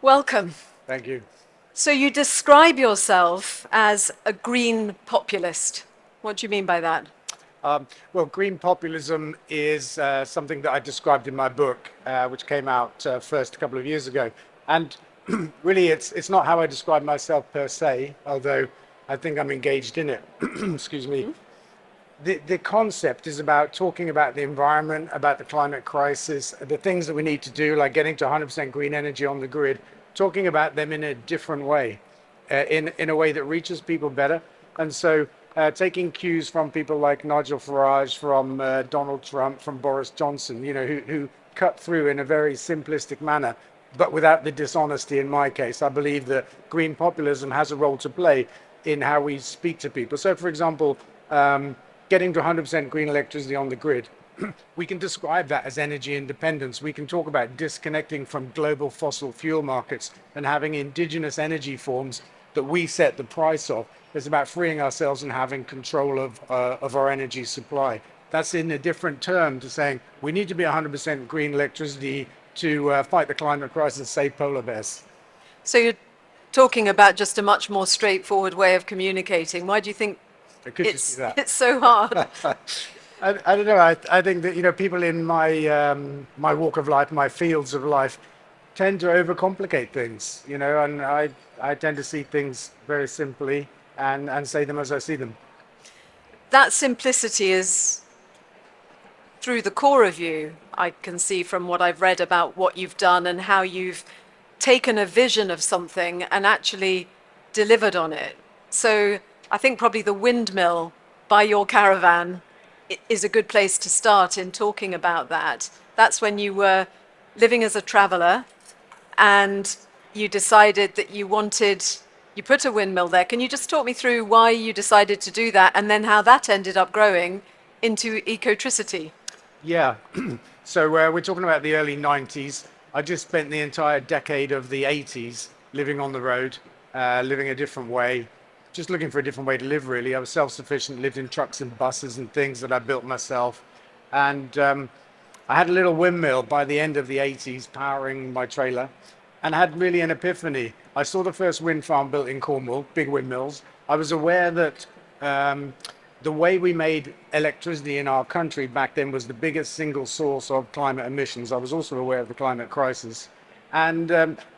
Welcome. Thank you. So you describe yourself as a green populist. What do you mean by that? Well, green populism is something that I described in my book, which came out first a couple of years ago. And really, it's not how I describe myself per se, although I think I'm engaged in it. Excuse me. The concept is about talking about the environment, about the climate crisis, the things that we need to do, like getting to 100% green energy on the grid, talking about them in a different way, in a way that reaches people better. And so taking cues from people like Nigel Farage, from Donald Trump, from Boris Johnson, who cut through in a very simplistic manner, but without the dishonesty in my case. I believe that green populism has a role to play in how we speak to people. So, for example, getting to 100% green electricity on the grid, we can describe that as energy independence. We can talk about disconnecting from global fossil fuel markets and having indigenous energy forms that we set the price of. It's about freeing ourselves and having control of our energy supply. That's in a different term to saying we need to be 100% green electricity to fight the climate crisis, save polar bears. So you're talking about just a much more straightforward way of communicating. Why do you think Could you see that? it's so hard? I don't know. I think that people in my walk of life, my fields of life, tend to overcomplicate things. And I tend to see things very simply and say them as I see them. That simplicity is through the core of you. I can see from what I've read about what you've done and how you've taken a vision of something and actually delivered on it. So I think probably the windmill by your caravan is a good place to start in talking about that. That's when you were living as a traveler and you decided that you put a windmill there. Can you just talk me through why you decided to do that and then how that ended up growing into Ecotricity? Yeah. So we're talking about the early 90s. I just spent the entire decade of the 80s living on the road, living a different way, just looking for a different way to live, really. I was self-sufficient, lived in trucks and buses and things that I built myself. And I had a little windmill by the end of the 80s powering my trailer and had really an epiphany. I saw the first wind farm built in Cornwall, big windmills. I was aware that the way we made electricity in our country back then was the biggest single source of climate emissions. I was also aware of the climate crisis. And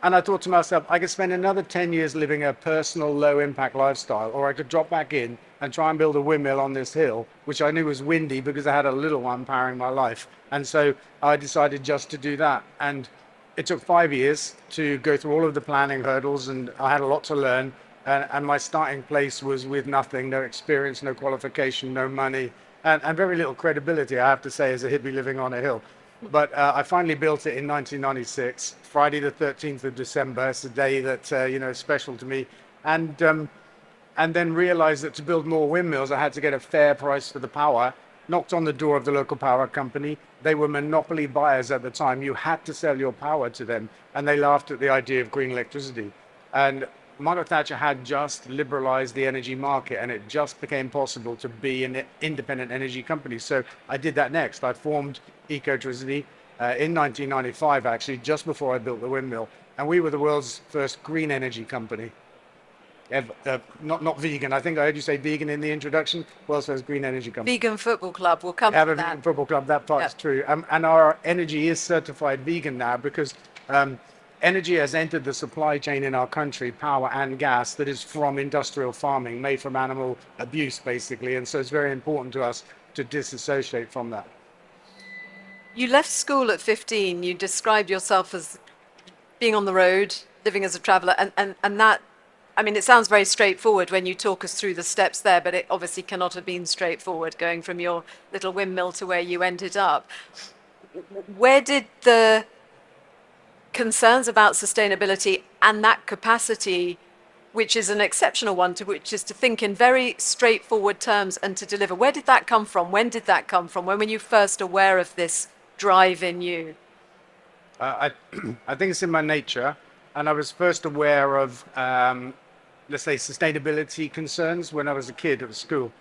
I thought to myself, I could spend another 10 years living a personal, low-impact lifestyle, or I could drop back in and try and build a windmill on this hill, which I knew was windy because I had a little one powering my life. And so I decided just to do that. And it took 5 years to go through all of the planning hurdles, and I had a lot to learn. And my starting place was with nothing, no experience, no qualification, no money, and very little credibility, I have to say, as a hippie living on a hill. But I finally built it in 1996, Friday the 13th of December. It's a day that is special to me, and then realized that to build more windmills, I had to get a fair price for the power. Knocked on the door of the local power company. They were monopoly buyers at the time. You had to sell your power to them, and they laughed at the idea of green electricity. And Margaret Thatcher had just liberalized the energy market, and it just became possible to be an independent energy company. So I did that next. I formed Ecotricity in 1995, actually, just before I built the windmill. And we were the world's first green energy company. Not vegan. I think I heard you say vegan in the introduction. World's first green energy company. Vegan Football Club, we'll come Have to a that. vegan football club, that part's Yep. true. And our energy is certified vegan now because energy has entered the supply chain in our country, power and gas, that is from industrial farming, made from animal abuse, basically. And so it's very important to us to disassociate from that. You left school at 15. You described yourself as being on the road, living as a traveler, and that, I mean, it sounds very straightforward when you talk us through the steps there, but it obviously cannot have been straightforward going from your little windmill to where you ended up. Where did the concerns about sustainability and that capacity, which is an exceptional one, which is to think in very straightforward terms and to deliver, where did that come from? When did that come from? When were you first aware of this drive in you? I think it's in my nature. And I was first aware of, let's say, sustainability concerns when I was a kid at school.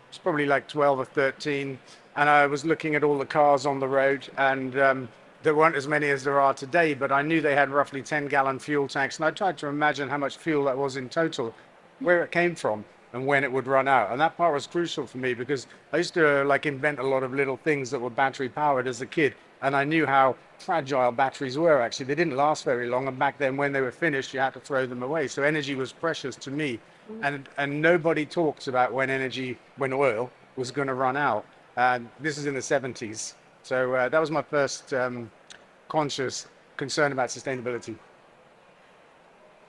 It's probably like 12 or 13. And I was looking at all the cars on the road and there weren't as many as there are today, but I knew they had roughly 10-gallon fuel tanks, and I tried to imagine how much fuel that was in total, where it came from, and when it would run out. And that part was crucial for me because I used to like invent a lot of little things that were battery powered as a kid, and I knew how fragile batteries were. Actually, they didn't last very long, and back then when they were finished, you had to throw them away. So energy was precious to me, and nobody talked about when oil was going to run out. And this is in the 70s. So that was my first conscious concern about sustainability.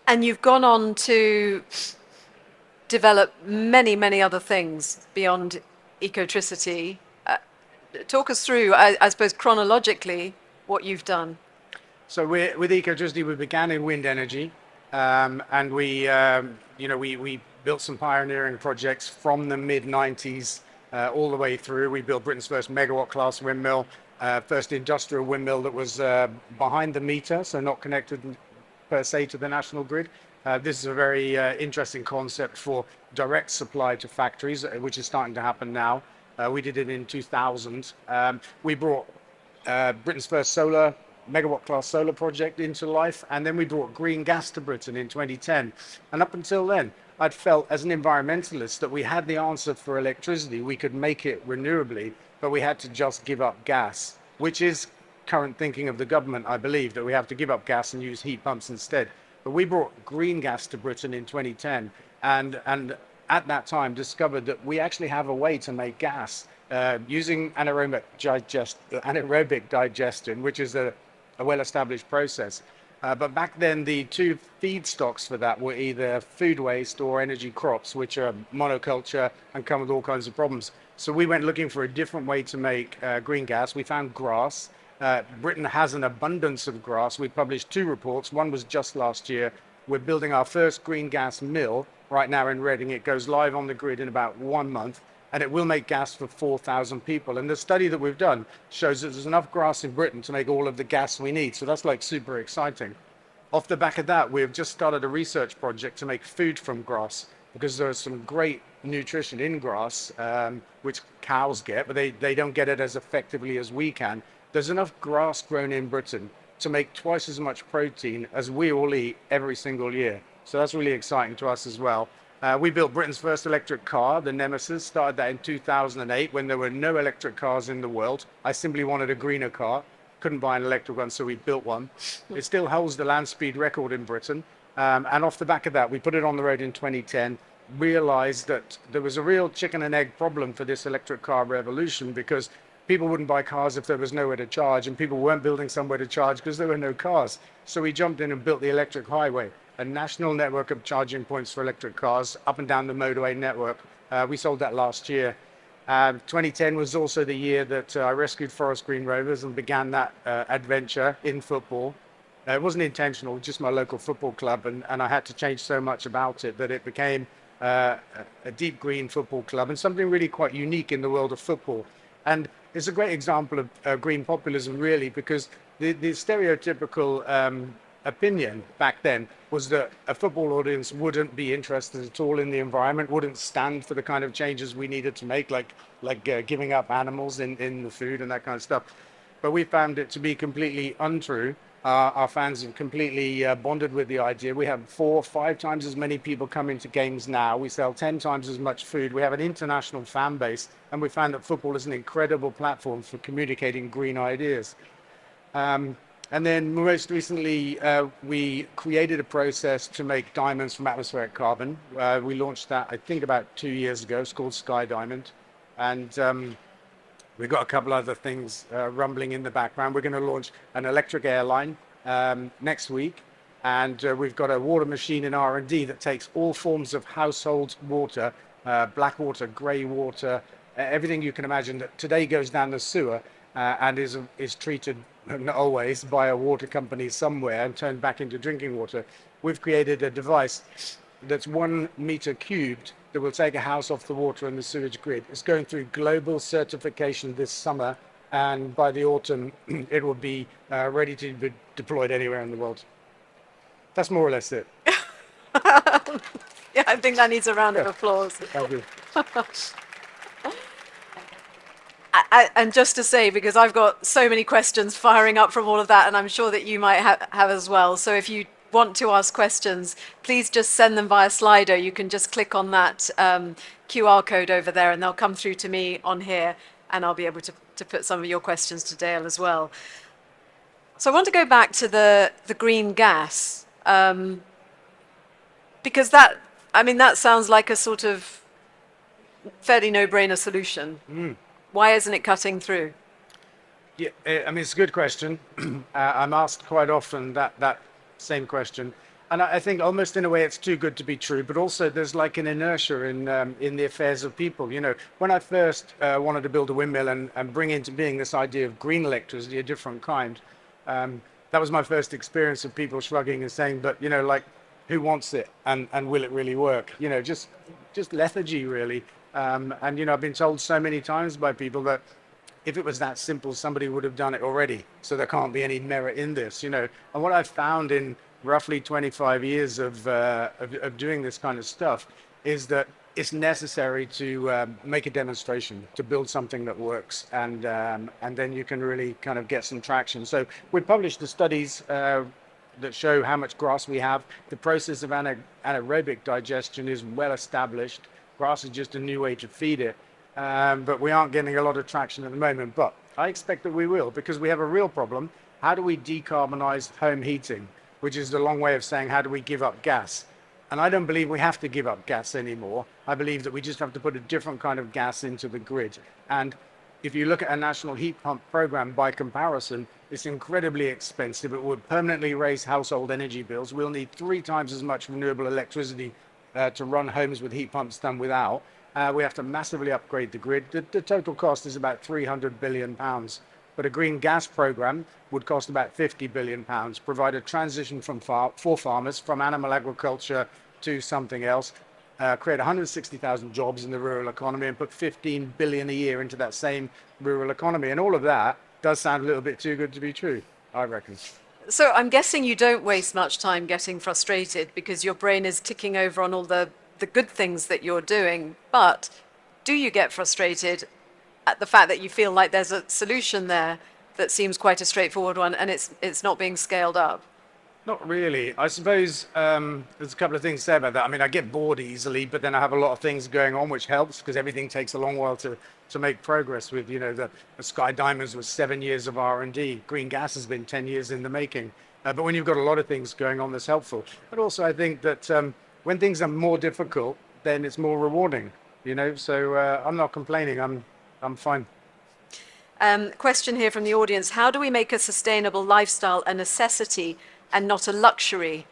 And you've gone on to develop many, many other things beyond ecotricity. Talk us through, I suppose, chronologically, what you've done. So with ecotricity, we began in wind energy, and we built some pioneering projects from the mid 90s all the way through. We built Britain's first megawatt class windmill, first industrial windmill that was behind the meter, so not connected per se to the national grid. This is a very interesting concept for direct supply to factories, which is starting to happen now. We did it in 2000. We brought Britain's first megawatt class solar project into life, and then we brought green gas to Britain in 2010. And up until then, I'd felt as an environmentalist that we had the answer for electricity. We could make it renewably, but we had to just give up gas, which is current thinking of the government, I believe, that we have to give up gas and use heat pumps instead. But we brought green gas to Britain in 2010, and at that time discovered that we actually have a way to make gas using anaerobic digestion, which is a well-established process. But back then, the two feedstocks for that were either food waste or energy crops, which are monoculture and come with all kinds of problems. So we went looking for a different way to make green gas. We found grass. Britain has an abundance of grass. We published 2 reports. One was just last year. We're building our first green gas mill right now in Reading. It goes live on the grid in about 1 month, and it will make gas for 4,000 people. And the study that we've done shows that there's enough grass in Britain to make all of the gas we need. So that's like super exciting. Off the back of that, we've just started a research project to make food from grass, because there's some great nutrition in grass, which cows get, but they don't get it as effectively as we can. There's enough grass grown in Britain to make twice as much protein as we all eat every single year. So that's really exciting to us as well. We built Britain's first electric car, the Nemesis, started that in 2008 when there were no electric cars in the world. I simply wanted a greener car, couldn't buy an electric one, so we built one. It still holds the land speed record in Britain. And off the back of that, we put it on the road in 2010, realized that there was a real chicken and egg problem for this electric car revolution, because people wouldn't buy cars if there was nowhere to charge, and people weren't building somewhere to charge because there were no cars. So we jumped in and built the electric highway, a national network of charging points for electric cars up and down the motorway network. We sold that last year. 2010 was also the year that I rescued Forest Green Rovers and began that adventure in football. It wasn't intentional, just my local football club, and I had to change so much about it that it became a deep green football club and something really quite unique in the world of football. And it's a great example of green populism, really, because the stereotypical opinion back then was that a football audience wouldn't be interested at all in the environment, wouldn't stand for the kind of changes we needed to make, like giving up animals in the food and that kind of stuff. But we found it to be completely untrue. Our fans have completely bonded with the idea. We have 4 or 5 times as many people coming to games now. We sell 10 times as much food. We have an international fan base, and we found that football is an incredible platform for communicating green ideas. And then most recently, we created a process to make diamonds from atmospheric carbon. We launched that, I think, about 2 years ago. It's called Sky Diamond. And we've got a couple other things rumbling in the background. We're going to launch an electric airline next week. And we've got a water machine in R&D that takes all forms of household water, black water, grey water, everything you can imagine that today goes down the sewer and is treated, not always, by a water company somewhere and turned back into drinking water. We've created a device that's 1 meter cubed that will take a house off the water and the sewage grid. It's going through global certification this summer, and by the autumn, it will be ready to be deployed anywhere in the world. That's more or less it. Yeah, I think that needs a round of applause. Thank you. And just to say, because I've got so many questions firing up from all of that, and I'm sure that you might have as well. So if you want to ask questions, please just send them via Slido. You can just click on that QR code over there, and they'll come through to me on here, and I'll be able to put some of your questions to Dale as well. So I want to go back to the green gas, because that, I mean, that sounds like a sort of fairly no-brainer solution. Why isn't it cutting through? Yeah, I mean, it's a good question. I'm asked quite often that same question. And I think almost in a way it's too good to be true, but also there's like an inertia in the affairs of people. You know, when I first wanted to build a windmill and bring into being this idea of green electricity, a different kind, that was my first experience of people shrugging and saying, but, you know, like, who wants it and will it really work? You know, just lethargy, really. And, you know, I've been told so many times by people that if it was that simple, somebody would have done it already. So there can't be any merit in this, you know. And what I've found in roughly 25 years of doing this kind of stuff is that it's necessary to make a demonstration, to build something that works, and then you can really kind of get some traction. So we published the studies that show how much grass we have. The process of anaerobic digestion is well established. Grass is just a new way to feed it. But we aren't getting a lot of traction at the moment. But I expect that we will, because we have a real problem. How do we decarbonize home heating? Which is a long way of saying, how do we give up gas? And I don't believe we have to give up gas anymore. I believe that we just have to put a different kind of gas into the grid. And if you look at a national heat pump program by comparison, it's incredibly expensive. It would permanently raise household energy bills. We'll need 3 times as much renewable electricity to run homes with heat pumps than without. We have to massively upgrade the grid. The total cost is about £300 billion. But a green gas program would cost about £50 billion, provide a transition for farmers from animal agriculture to something else, create 160,000 jobs in the rural economy, and put 15 billion a year into that same rural economy. And all of that does sound a little bit too good to be true, I reckon. So I'm guessing you don't waste much time getting frustrated because your brain is ticking over on all the good things that you're doing. But do you get frustrated at the fact that you feel like there's a solution there that seems quite a straightforward one and it's not being scaled up? Not really. I suppose there's a couple of things to say about that. I mean, I get bored easily, but then I have a lot of things going on, which helps because everything takes a long while to make progress with. You know, the Sky Diamonds was 7 years of R&D. Green gas has been 10 years in the making. But when you've got a lot of things going on, that's helpful. But also, I think that when things are more difficult, then it's more rewarding. You know, so I'm not complaining. I'm fine. Question here from the audience: how do we make a sustainable lifestyle a necessity and not a luxury?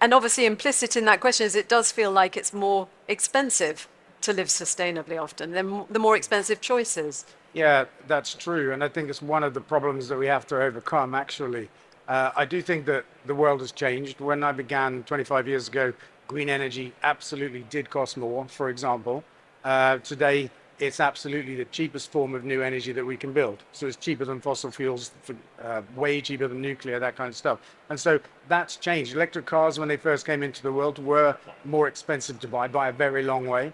And obviously implicit in that question is it does feel like it's more expensive to live sustainably often, the more expensive choices. Yeah, that's true. And I think it's one of the problems that we have to overcome, actually. I do think that the world has changed. When I began 25 years ago, green energy absolutely did cost more, for example. Today, it's absolutely the cheapest form of new energy that we can build. So it's cheaper than fossil fuels, way cheaper than nuclear, that kind of stuff. And so that's changed. Electric cars, when they first came into the world, were more expensive to buy by a very long way.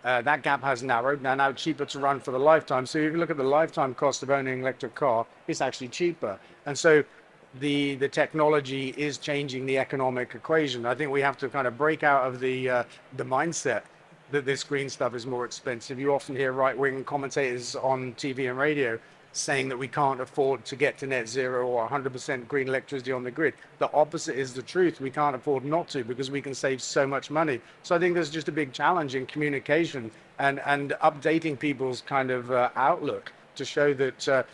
That gap has narrowed. Now cheaper to run for the lifetime. So if you look at the lifetime cost of owning an electric car, it's actually cheaper. And so the technology is changing the economic equation. I think we have to kind of break out of the mindset that this green stuff is more expensive. You often hear right-wing commentators on TV and radio saying that we can't afford to get to net zero or 100% green electricity on the grid. The opposite is the truth. We can't afford not to because we can save so much money. So I think there's just a big challenge in communication and updating people's kind of outlook to show that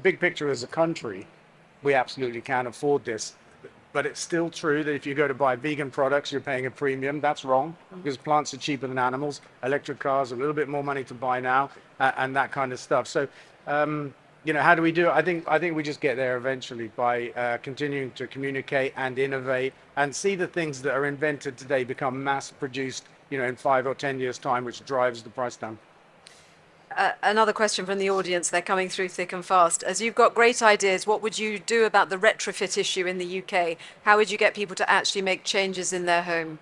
big picture as a country, we absolutely can afford this. But it's still true that if you go to buy vegan products, you're paying a premium. That's wrong because plants are cheaper than animals. Electric cars, a little bit more money to buy now, and that kind of stuff. So, you know, how do we do it? I think we just get there eventually by continuing to communicate and innovate and see the things that are invented today become mass produced, you know, in 5 or 10 years' time, which drives the price down. Another question from the audience, they're coming through thick and fast. As you've got great ideas, what would you do about the retrofit issue in the UK? How would you get people to actually make changes in their home?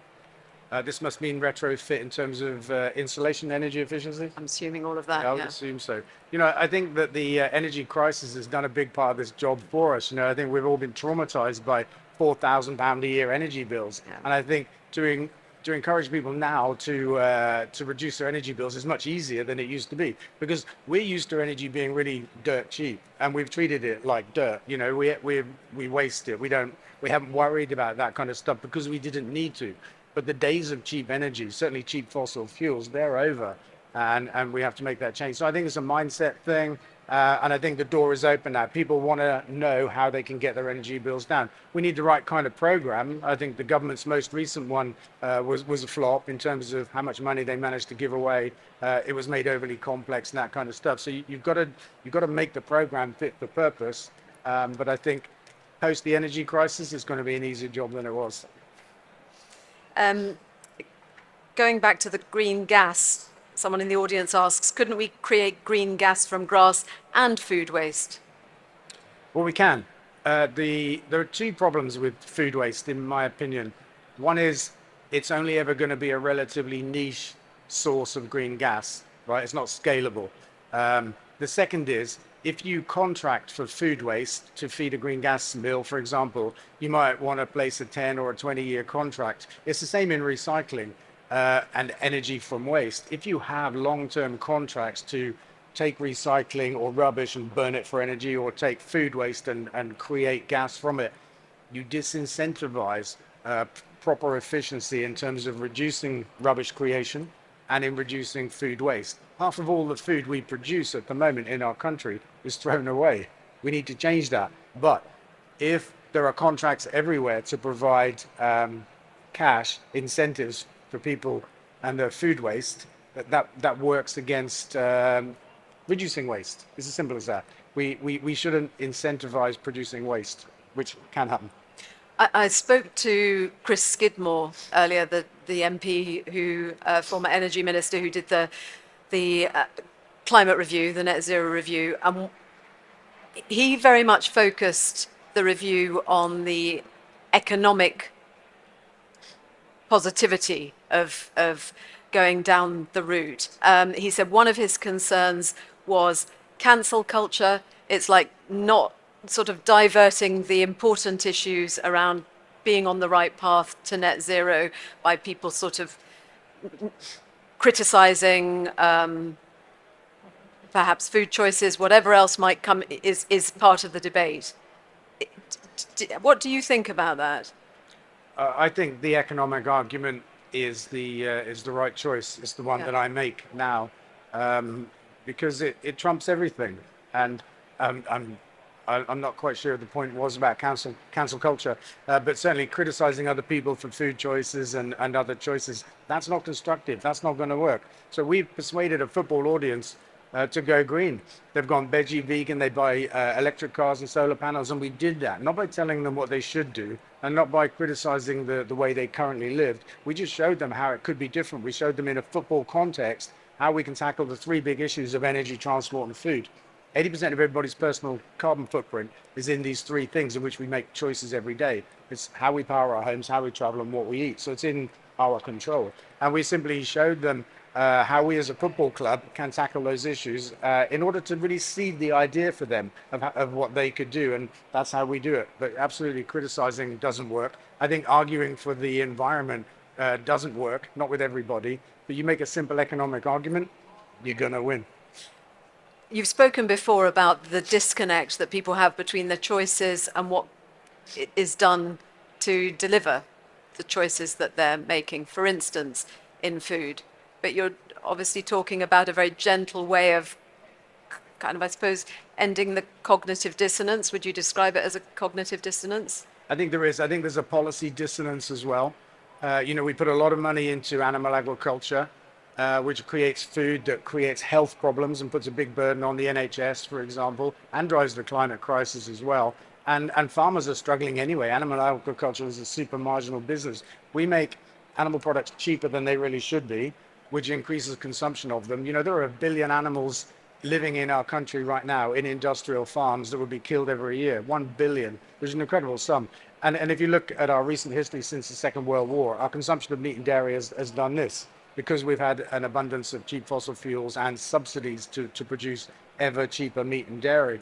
This must mean retrofit in terms of insulation energy efficiency. I'm assuming all of Yeah, that, I would yeah. assume so. You know, I think that the energy crisis has done a big part of this job for us. You know, I think we've all been traumatized by £4,000 a year energy bills, Yeah. and I think to encourage people now to reduce their energy bills is much easier than it used to be, because we're used to energy being really dirt cheap, and we've treated it like dirt. You know, we waste it. We haven't worried about that kind of stuff because we didn't need to. But the days of cheap energy, certainly cheap fossil fuels, they're over, and we have to make that change. So I think it's a mindset thing, and I think the door is open now. People want to know how they can get their energy bills down. We need the right kind of program. I think the government's most recent one was a flop in terms of how much money they managed to give away. It was made overly complex and that kind of stuff. So you've got to make the program fit for purpose. But I think post the energy crisis, it's going to be an easier job than it was. Going back to the green gas, someone in the audience asks, couldn't we create green gas from grass and food waste? Well, we can. There are two problems with food waste, in my opinion. One is it's only ever going to be a relatively niche source of green gas, right? It's not scalable. The second is if you contract for food waste to feed a green gas mill, for example, you might want to place a 10 or a 20-year contract. It's the same in recycling and energy from waste. If you have long-term contracts to take recycling or rubbish and burn it for energy, or take food waste and create gas from it, you disincentivize proper efficiency in terms of reducing rubbish creation and in reducing food waste. Half of all the food we produce at the moment in our country is thrown away. We need to change that. But if there are contracts everywhere to provide cash incentives for people and their food waste, that works against reducing waste. It's as simple as that. We shouldn't incentivize producing waste, which can happen. I spoke to Chris Skidmore earlier, the MP who, former energy minister who did the climate review, the net zero review. He very much focused the review on the economic positivity of going down the route. He said one of his concerns was cancel culture. It's like not sort of diverting the important issues around being on the right path to net zero by people sort of criticizing perhaps food choices, whatever else might come is part of the debate. What do you think about that? I think the economic argument is the right choice. It's the one that I make now, because it trumps everything. And I'm not quite sure the point was about cancel culture, but certainly criticizing other people for food choices and other choices, that's not constructive. That's not going to work. So we've persuaded a football audience to go green. They've gone veggie, vegan, they buy electric cars and solar panels, and we did that, not by telling them what they should do, and not by criticizing the way they currently lived. We just showed them how it could be different. We showed them in a football context how we can tackle the three big issues of energy, transport, and food. 80% of everybody's personal carbon footprint is in these three things in which we make choices every day. It's how we power our homes, how we travel, and what we eat. So it's in our control. And we simply showed them how we as a football club can tackle those issues in order to really seed the idea for them of what they could do. And that's how we do it. But absolutely criticizing doesn't work. I think arguing for the environment doesn't work, not with everybody. But you make a simple economic argument, you're going to win. You've spoken before about the disconnect that people have between their choices and what is done to deliver the choices that they're making, for instance, in food. But you're obviously talking about a very gentle way of kind of, I suppose, ending the cognitive dissonance. Would you describe it as a cognitive dissonance? I think there is. I think there's a policy dissonance as well. We put a lot of money into animal agriculture, which creates food that creates health problems and puts a big burden on the NHS, for example, and drives the climate crisis as well. And farmers are struggling anyway. Animal agriculture is a super marginal business. We make animal products cheaper than they really should be, which increases consumption of them. There are 1 billion animals living in our country right now in industrial farms that would be killed every year. 1 billion, which is an incredible sum. And if you look at our recent history since the Second World War, our consumption of meat and dairy has done this because we've had an abundance of cheap fossil fuels and subsidies to produce ever cheaper meat and dairy.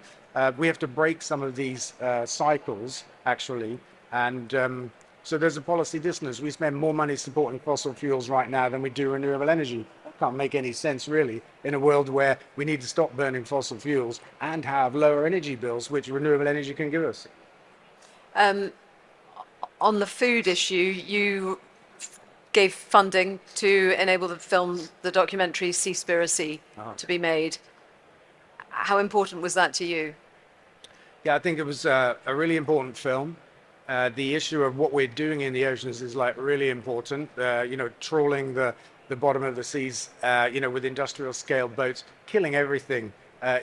We have to break some of these cycles, actually. And so there's a policy dissonance. We spend more money supporting fossil fuels right now than we do renewable energy. Can't make any sense, really, in a world where we need to stop burning fossil fuels and have lower energy bills, which renewable energy can give us. On the food issue, you gave funding to enable the documentary Seaspiracy to be made. How important was that to you? Yeah, I think it was a really important film. The issue of what we're doing in the oceans is like really important. Trawling the bottom of the seas, with industrial scale boats, killing everything,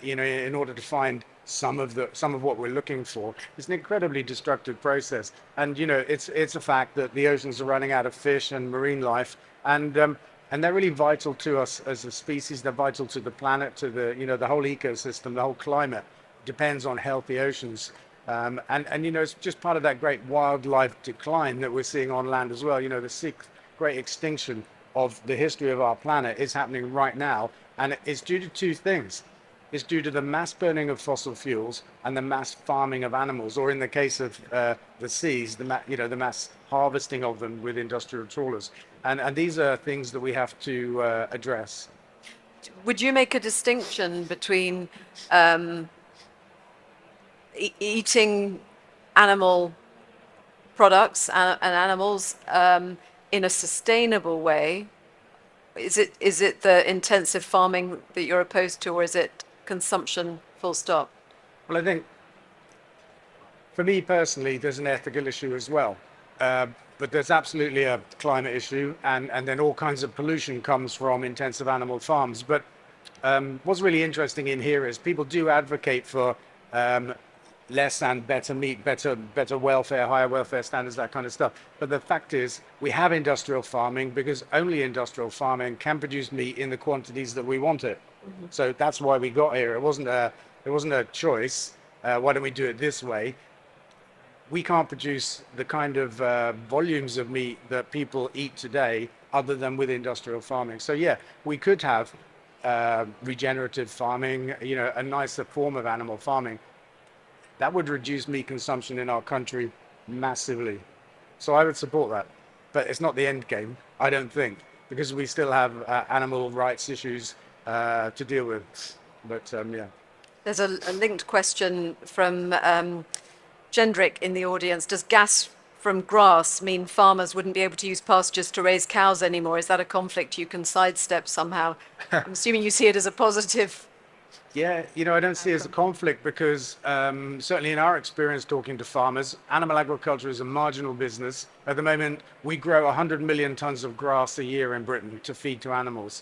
in order to find some of what we're looking for. It's an incredibly destructive process, and it's a fact that the oceans are running out of fish and marine life, and they're really vital to us as a species. They're vital to the planet, to the whole ecosystem, the whole climate depends on healthy oceans. And it's just part of that great wildlife decline that we're seeing on land as well. The sixth great extinction of the history of our planet is happening right now, and it's due to two things. It's due to the mass burning of fossil fuels and the mass farming of animals, or in the case of the seas, the mass harvesting of them with industrial trawlers. And these are things that we have to address. Would you make a distinction between eating animal products and animals in a sustainable way? Is it the intensive farming that you're opposed to, or is it consumption full stop? Well, I think for me personally, there's an ethical issue as well. But there's absolutely a climate issue, and then all kinds of pollution comes from intensive animal farms. But what's really interesting in here is people do advocate for less and better meat, better welfare, higher welfare standards, that kind of stuff. But the fact is, we have industrial farming because only industrial farming can produce meat in the quantities that we want it. Mm-hmm. So that's why we got here. It wasn't a choice. Why don't we do it this way? We can't produce the kind of volumes of meat that people eat today other than with industrial farming. So yeah, we could have regenerative farming, a nicer form of animal farming. That would reduce meat consumption in our country massively. So I would support that. But it's not the end game, I don't think, because we still have animal rights issues to deal with. But yeah. There's a linked question from Gendrick in the audience. Does gas from grass mean farmers wouldn't be able to use pastures to raise cows anymore? Is that a conflict you can sidestep somehow? I'm assuming you see it as a positive. Yeah, I don't see it as a conflict because certainly in our experience talking to farmers, animal agriculture is a marginal business. At the moment, we grow 100 million tons of grass a year in Britain to feed to animals.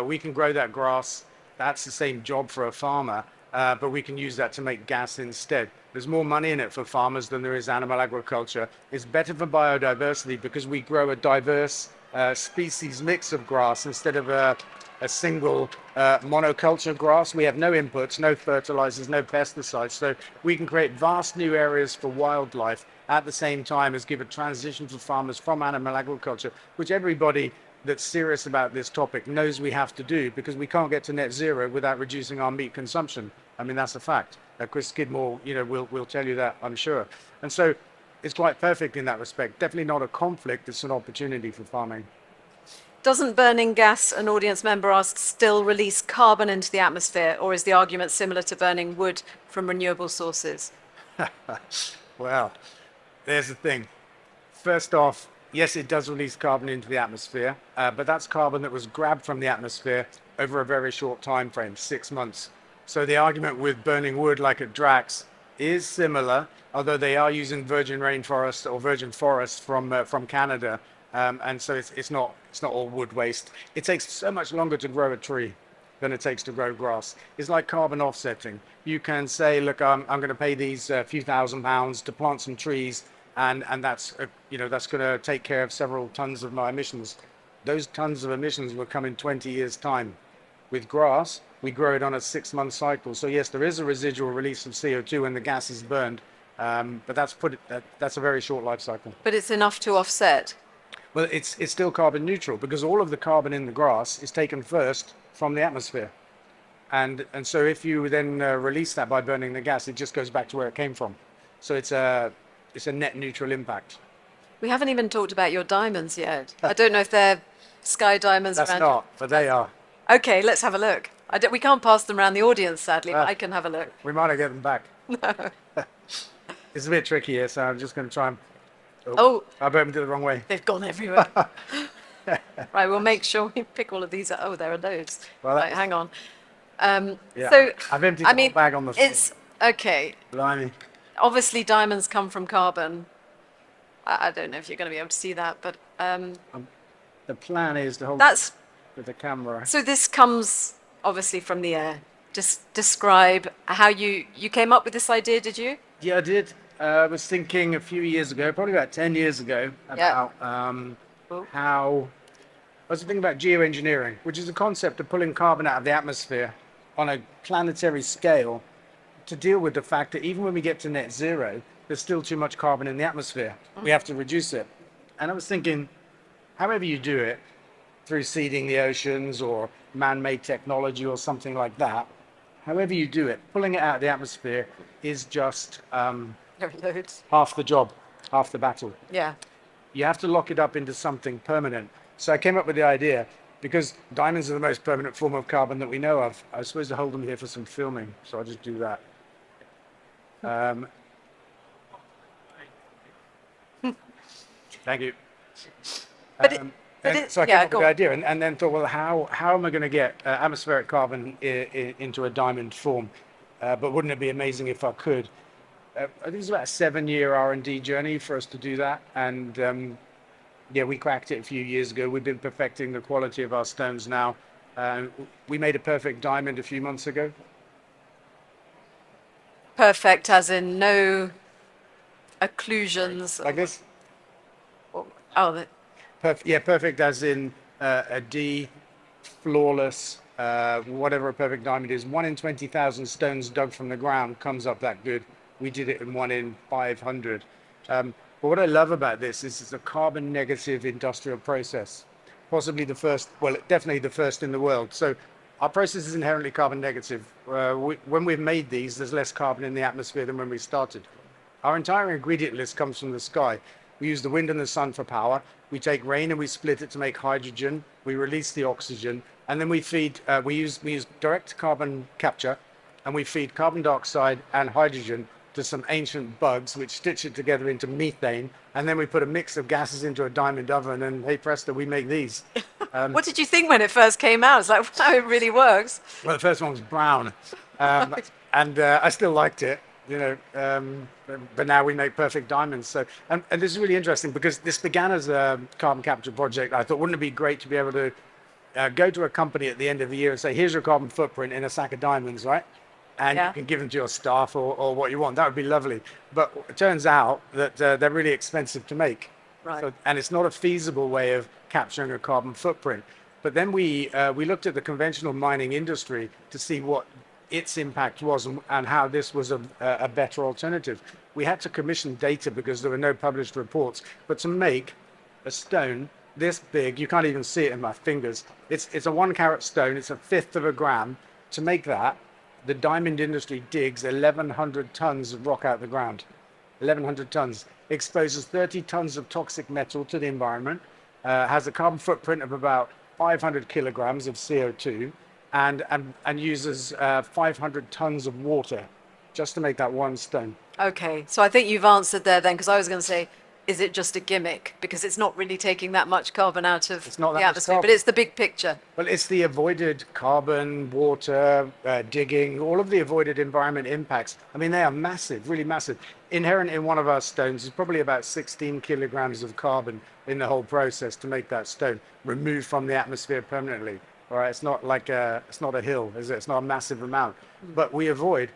We can grow that grass. That's the same job for a farmer, but we can use that to make gas instead. There's more money in it for farmers than there is animal agriculture. It's better for biodiversity because we grow a diverse species mix of grass instead of a single monoculture grass. We have no inputs, no fertilizers, no pesticides. So we can create vast new areas for wildlife at the same time as give a transition for farmers from animal agriculture, which everybody that's serious about this topic knows we have to do because we can't get to net zero without reducing our meat consumption. I mean, that's a fact. Chris Skidmore, will tell you that, I'm sure. And so it's quite perfect in that respect. Definitely not a conflict, it's an opportunity for farming. Doesn't burning gas, an audience member asks, still release carbon into the atmosphere, or is the argument similar to burning wood from renewable sources? Well, there's the thing. First off, yes, it does release carbon into the atmosphere, but that's carbon that was grabbed from the atmosphere over a very short time frame, 6 months. So the argument with burning wood like at Drax is similar, although they are using virgin rainforest or virgin forest from Canada. And so it's not all wood waste. It takes so much longer to grow a tree than it takes to grow grass. It's like carbon offsetting. You can say, look, I'm going to pay these few £1,000s to plant some trees, and that's that's going to take care of several tons of my emissions. Those tons of emissions will come in 20 years' time. With grass, we grow it on a 6-month cycle. So yes, there is a residual release of CO2 when the gas is burned, But that's a very short life cycle. But it's enough to offset. Well, it's still carbon neutral because all of the carbon in the grass is taken first from the atmosphere. And so if you then release that by burning the gas, it just goes back to where it came from. So it's a net neutral impact. We haven't even talked about your diamonds yet. I don't know if they're sky diamonds. That's around. not, but they are. Okay, let's have a look. We can't pass them around the audience, sadly, but I can have a look. We might not get them back. It's a bit tricky here, so I'm just going to try and... Oh, I bet them did it the wrong way. they've gone everywhere. Right, we'll make sure we pick all of these up. Oh, there are loads. Well, right, hang on. Yeah. So, I've emptied I the mean, whole bag on the floor. it's okay. Blimey. Obviously, diamonds come from carbon. I don't know if you're going to be able to see that, but The plan is to hold that's with the camera. so. This comes obviously from the air. Just describe how you came up with this idea. Did you? Yeah, I did. I was thinking a few years ago, probably about 10 years ago, about how I was thinking about geoengineering, which is a concept of pulling carbon out of the atmosphere on a planetary scale to deal with the fact that even when we get to net zero, there's still too much carbon in the atmosphere. We have to reduce it. And I was thinking, however you do it, through seeding the oceans or man-made technology or something like that, however you do it, pulling it out of the atmosphere is just There are loads. half the job, half the battle. Yeah. You have to lock it up into something permanent. So I came up with the idea, because diamonds are the most permanent form of carbon that we know of. I was supposed to hold them here for some filming, so I'll just do that. Thank you. So I came up with the idea and then thought, well, how am I going to get atmospheric carbon into a diamond form? But wouldn't it be amazing if I could? I think it's about a 7-year R&D journey for us to do that. And yeah, we cracked it a few years ago. We've been perfecting the quality of our stones now. We made a perfect diamond a few months ago. Perfect, as in no occlusions. Like this? Oh, Yeah, perfect as in a D, flawless, whatever a perfect diamond is. 1 in 20,000 stones dug from the ground comes up that good. We did it in 1 in 500. But what I love about this is it's a carbon negative industrial process. Possibly the first, well, definitely the first in the world. So our process is inherently carbon negative. When we've made these, there's less carbon in the atmosphere than when we started. Our entire ingredient list comes from the sky. We use the wind and the sun for power. We take rain and we split it to make hydrogen. We release the oxygen, and then we feed. We use direct carbon capture, and we feed carbon dioxide and hydrogen to some ancient bugs, which stitch it together into methane. And then we put a mix of gases into a diamond oven, and hey presto, we make these. what did you think when it first came out? It's like, wow, it really works. Well, the first one was brown, and I still liked it. But now we make perfect diamonds. So, and this is really interesting because this began as a carbon capture project. I thought, wouldn't it be great to be able to go to a company at the end of the year and say, here's your carbon footprint in a sack of diamonds, right? And you can give them to your staff or what you want. That would be lovely. But it turns out that they're really expensive to make. Right. So, and it's not a feasible way of capturing a carbon footprint. But then we looked at the conventional mining industry to see what its impact was and how this was a better alternative. We had to commission data because there were no published reports. But to make a stone this big, you can't even see it in my fingers. It's a 1 carat stone. It's 1/5 of a gram. To make that, the diamond industry digs 1,100 tons of rock out the ground. 1,100 tons. Exposes 30 tons of toxic metal to the environment. Has a carbon footprint of about 500 kilograms of CO2. And uses 500 tons of water just to make that one stone. Okay, so I think you've answered there then, because I was going to say, is it just a gimmick? Because it's not really taking that much carbon out of not the that much atmosphere, but carbon. it's the big picture. Well, it's the avoided carbon, water, digging, all of the avoided environment impacts. I mean, they are massive, really massive. Inherent in one of our stones is probably about 16 kilograms of carbon in the whole process to make that stone, removed from the atmosphere permanently. All right, it's not like it's not a hill, is it? It's not a massive amount, but we avoid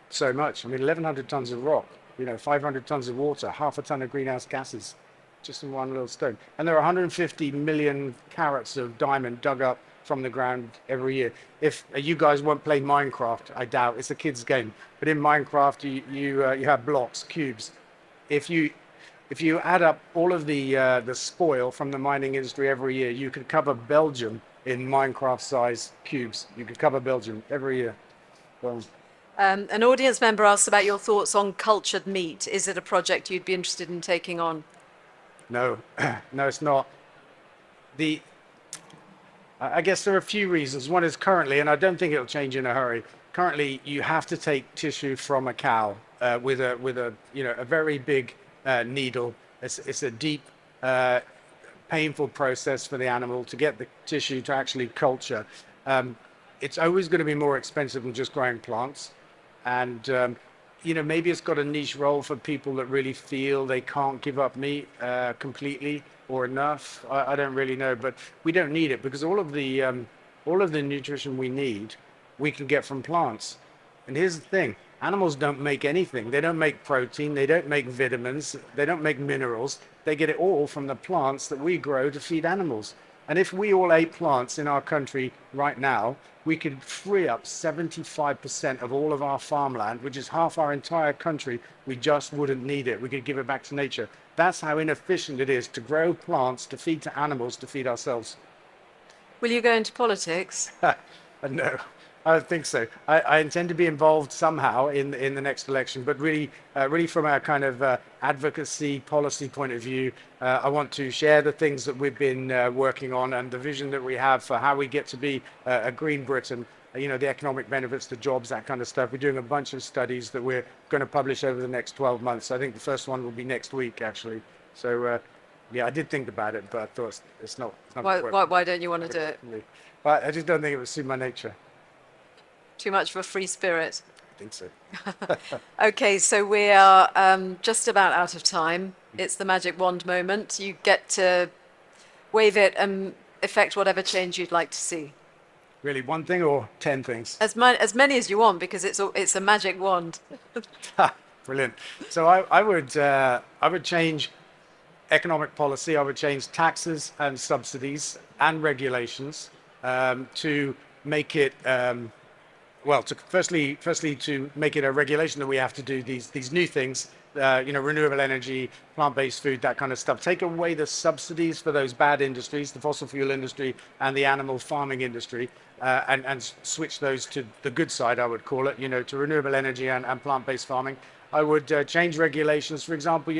so much. I mean, 1,100 tons of rock, 500 tons of water, half a ton of greenhouse gases, just in one little stone. And there are 150 million carats of diamond dug up from the ground every year. If you guys won't play Minecraft, I doubt it's a kid's game. But in Minecraft, you have blocks, cubes. If you if you add up all of the spoil from the mining industry every year, you could cover Belgium in Minecraft-size cubes. You could cover Belgium every year. Well, An audience member asks about your thoughts on cultured meat. Is it a project you'd be interested in taking on? no, no, it's not. The I guess there are a few reasons. One is currently, and I don't think it'll change in a hurry. Currently, you have to take tissue from a cow with a a very big needle. It's a deep, painful process for the animal to get the tissue to actually culture. It's always going to be more expensive than just growing plants, and maybe it's got a niche role for people that really feel they can't give up meat completely or enough. I don't really know, but we don't need it because all of the nutrition we need, we can get from plants. And here's the thing: animals don't make anything. They don't make protein. They don't make vitamins. They don't make minerals. They get it all from the plants that we grow to feed animals. And if we all ate plants in our country right now, we could free up 75% of all of our farmland, which is half our entire country. We just wouldn't need it. We could give it back to nature. That's how inefficient it is to grow plants, to feed to animals, to feed ourselves. Will you go into politics? No, I don't think so. I intend to be involved somehow in the next election, but really from a kind of advocacy policy point of view, I want to share the things that we've been working on and the vision that we have for how we get to be a green Britain. The economic benefits, the jobs, that kind of stuff. We're doing a bunch of studies that we're going to publish over the next 12 months. I think the first one will be next week, actually. So, yeah, I did think about it, but I thought it's not. Why don't you want to do it? But I just don't think it would suit my nature. Too much of a free spirit. I think so. Okay, so we are just about out of time. It's the magic wand moment. You get to wave it and effect whatever change you'd like to see. Really, one thing or 10 things? As many as you want, because it's a magic wand. Brilliant. So I would change economic policy. I would change taxes and subsidies and regulations to make it firstly to make it a regulation that we have to do these new things. Renewable energy, plant-based food, that kind of stuff. Take away the subsidies for those bad industries, the fossil fuel industry and the animal farming industry, and switch those to the good side, I would call it, to renewable energy and plant-based farming. I would change regulations. For example,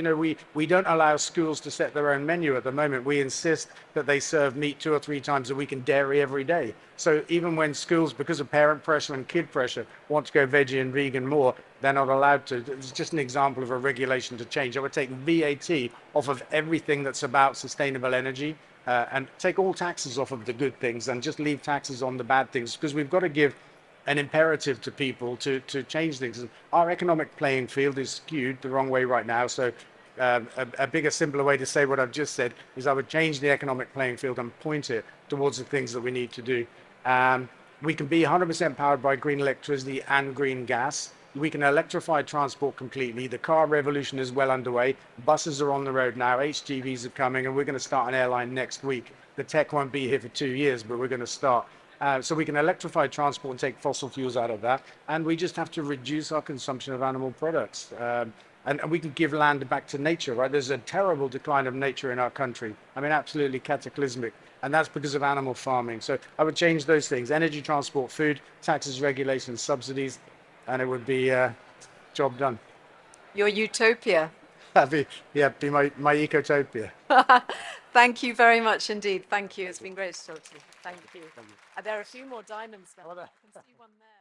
we don't allow schools to set their own menu at the moment. We insist that they serve meat 2 or 3 times a week and dairy every day. So even when schools, because of parent pressure and kid pressure, want to go veggie and vegan more, they're not allowed to. It's just an example of a regulation to change. I would take VAT off of everything that's about sustainable energy and take all taxes off of the good things and just leave taxes on the bad things, because we've got to give an imperative to people to change things. Our economic playing field is skewed the wrong way right now. So a bigger, simpler way to say what I've just said is I would change the economic playing field and point it towards the things that we need to do. We can be 100% powered by green electricity and green gas. We can electrify transport completely. The car revolution is well underway. Buses are on the road now. HGVs are coming, and we're going to start an airline next week. The tech won't be here for 2 years, but we're going to start. So we can electrify transport and take fossil fuels out of that. And we just have to reduce our consumption of animal products. And we can give land back to nature, right? There's a terrible decline of nature in our country. I mean, absolutely cataclysmic. And that's because of animal farming. So I would change those things: energy, transport, food, taxes, regulations, subsidies, and it would be job done. Your utopia. That'd be my ecotopia. Thank you very much indeed. Thank you. It's been great to talk to you. Thank you. There are a few more diamonds now. I can see one there.